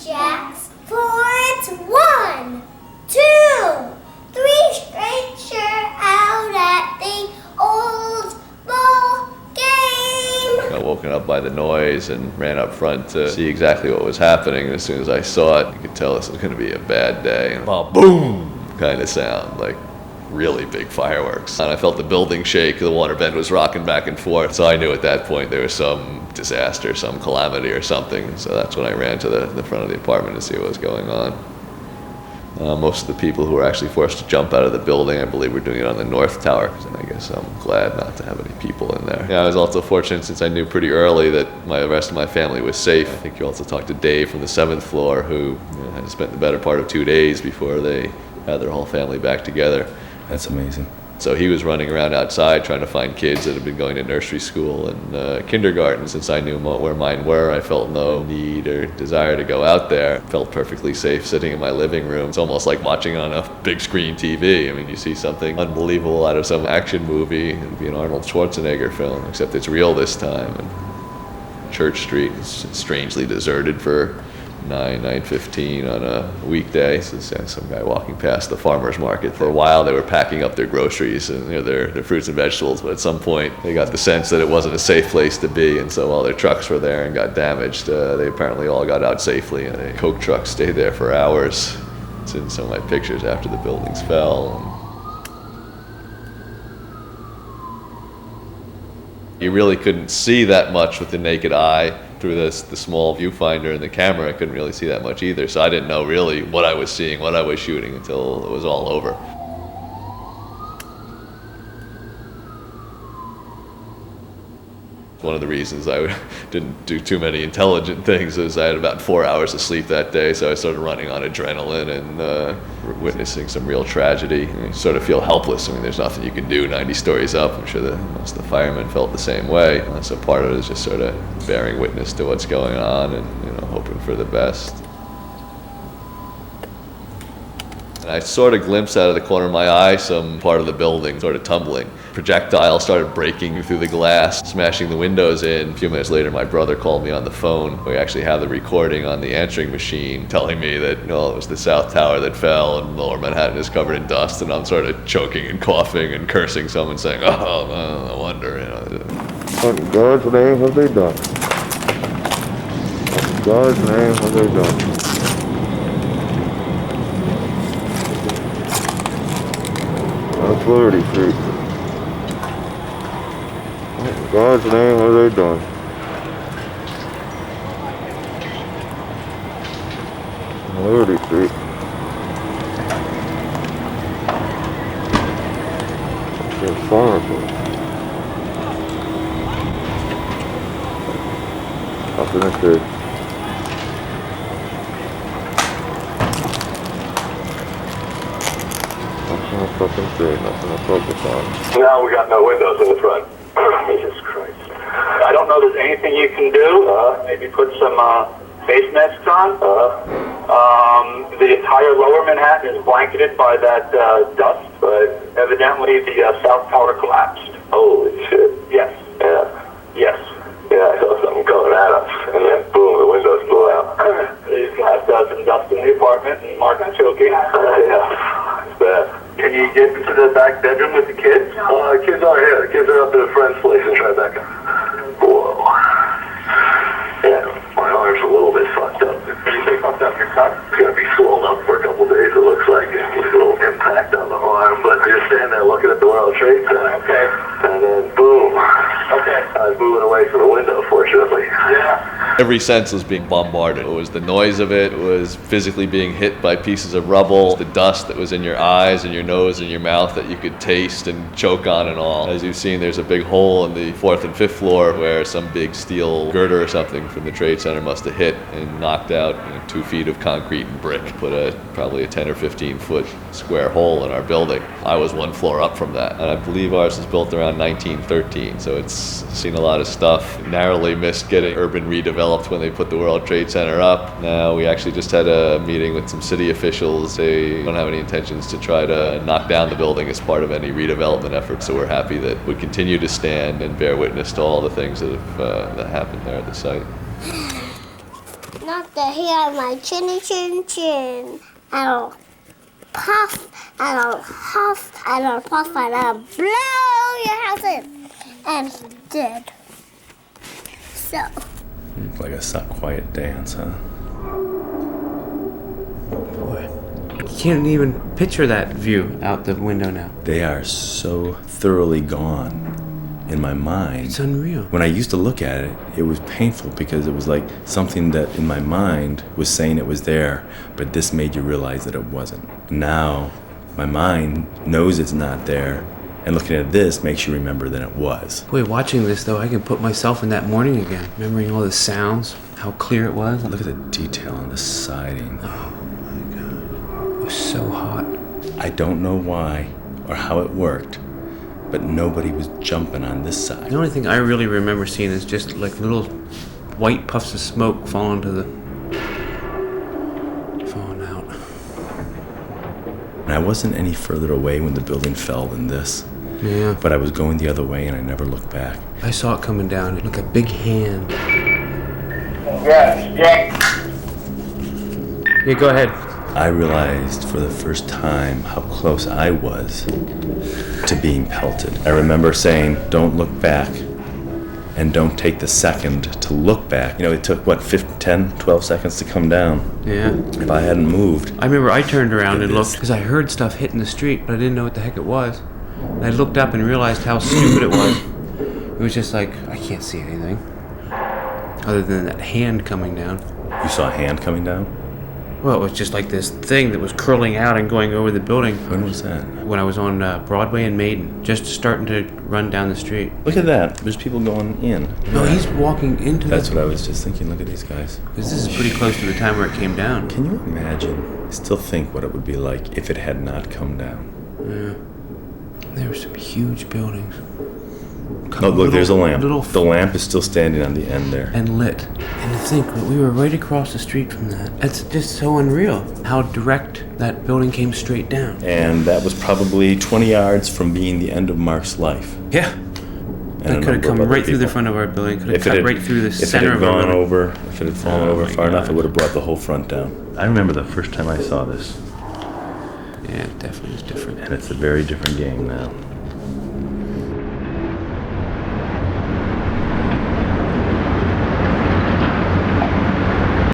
jacks, 4, it's 1, 2, 3 straight sure out at the old ball game. I woken up by the noise and ran up front to see exactly what was happening. And as soon as I saw it, you could tell this was going to be a bad day. And boom kind of sound, like really big fireworks. And I felt the building shake, the water bed was rocking back and forth. So I knew at that point there was some disaster, some calamity or something. So that's when I ran to the front of the apartment to see what was going on. Most of the people who were actually forced to jump out of the building, I believe, were doing it on the north tower. And I guess I'm glad not to have any people in there. Yeah, I was also fortunate since I knew pretty early that the rest of my family was safe. I think you also talked to Dave from the 7th floor who had spent the better part of 2 days before they had their whole family back together. That's amazing. So he was running around outside trying to find kids that had been going to nursery school and kindergarten. Since I knew where mine were, I felt no need or desire to go out there. Felt perfectly safe sitting in my living room. It's almost like watching on a big screen TV. I mean, you see something unbelievable out of some action movie. It'd be an Arnold Schwarzenegger film, except it's real this time. And Church Street is strangely deserted for 9:15 on a weekday. So some guy walking past the farmer's market. For a while they were packing up their groceries and their fruits and vegetables, but at some point they got the sense that it wasn't a safe place to be, and so while their trucks were there and got damaged, they apparently all got out safely, and a Coke truck stayed there for hours. It's in some of my pictures after the buildings fell. You really couldn't see that much with the naked eye. Through the small viewfinder in the camera, I couldn't really see that much either, so I didn't know really what I was seeing, what I was shooting until it was all over. One of the reasons I didn't do too many intelligent things is I had about 4 hours of sleep that day, so I started running on adrenaline and witnessing some real tragedy. And you sort of feel helpless. I mean, there's nothing you can do 90 stories up. I'm sure that most of the firemen felt the same way. So part of it is just sort of bearing witness to what's going on and hoping for the best. And I sort of glimpsed out of the corner of my eye some part of the building sort of tumbling. Projectile started breaking through the glass, smashing the windows in. A few minutes later, my brother called me on the phone. We actually have the recording on the answering machine telling me that, it was the South Tower that fell and Lower Manhattan is covered in dust, and I'm sort of choking and coughing and cursing someone saying, oh, no wonder, What in God's name have they done? What in God's name have they done? That's Liberty Street. What in God's name have they done? Liberty Street. It's horrible. Nothing to see. Nothing to focus on. Now we got no windows in the front. Jesus Christ. I don't know there's anything you can do. Maybe put some face masks on. The entire Lower Manhattan is blanketed by that dust, but evidently the South Tower collapsed. Holy shit. Yes. Yeah. Yes. Yeah, I saw something coming at us, and then boom, the windows blew out. These guys got some dust in the apartment, and Mark is choking. Yeah, it's bad. Can you get into the back bedroom with the kids? The kids are here. The kids are up at a friend's place in Tribeca. Whoa. Yeah, my arm's a little bit fucked up. Anything fucked up your cut? It's gonna be swollen up for a couple days, it looks like. There's a little impact on the arm, but you're standing there looking at the World Trade Center. Okay. And then boom. Okay. I was moving away from the window, fortunately. Yeah. Every sense was being bombarded. It was the noise of it, it was physically being hit by pieces of rubble, the dust that was in your eyes and your nose and your mouth that you could taste and choke on and all. As you've seen, there's a big hole in the 4th and 5th floor where some big steel girder or something from the Trade Center must have hit and knocked out 2 feet of concrete and brick, put probably a 10 or 15 foot square hole in our building. I was 1 floor up from that, and I believe ours was built around 1913, so it's seen a lot of stuff. Narrowly missed getting urban redeveloped when they put the World Trade Center up. Now we actually just had a meeting with some city officials. They don't have any intentions to try to knock down the building as part of any redevelopment effort, so we're happy that we continue to stand and bear witness to all the things that have happened there at the site. Not the hair on my chinny chin chin. And I'll puff, and I'll huff, and I'll puff, and I'll blow your house in. And he did. So. It's like a quiet dance, huh? Boy, you can't even picture that view out the window now. They are so thoroughly gone in my mind. It's unreal. When I used to look at it, it was painful because it was like something that in my mind was saying it was there, but this made you realize that it wasn't. Now, my mind knows it's not there, and looking at this makes you remember that it was. Boy, watching this though, I can put myself in that morning again, remembering all the sounds, how clear it was. Look at the detail on the siding. Oh my God, it was so hot. I don't know why or how it worked, but nobody was jumping on this side. The only thing I really remember seeing is just like little white puffs of smoke falling out. And I wasn't any further away when the building fell than this. Yeah. But I was going the other way and I never looked back. I saw it coming down, like a big hand. Yeah. Yeah, go ahead. I realized for the first time how close I was to being pelted. I remember saying, don't look back and don't take the second to look back. You know, it took, 10, 12 seconds to come down. Yeah. If I hadn't moved. I remember I turned around and Look at looked because I heard stuff hitting the street, but I didn't know what the heck it was. And I looked up and realized how stupid it was. It was just like, I can't see anything. Other than that hand coming down. You saw a hand coming down? Well, it was just like this thing that was curling out and going over the building. When was that? When I was on Broadway and Maiden, just starting to run down the street. Look at that. There's people going in. No, he's walking into That's what I was just thinking. Look at these guys. Because this is pretty close to the time where it came down. Can you imagine? Still think what it would be like if it had not come down. Yeah. There were some huge buildings. Oh, look, there's a lamp. Little The lamp is still standing on the end there. and lit. And to think that we were right across the street from that. It's just so unreal how direct that building came straight down. And that was probably 20 yards from being the end of Mark's life. Yeah. And That a could have number of come other right through the people. front of our building. Could have If it cut had, right through the if it center had of our gone building. over, if it had fallen Oh over my far enough, God. it would have brought the whole front down. I remember the first time I saw this, Yeah, it definitely was different. and it's a very different game now.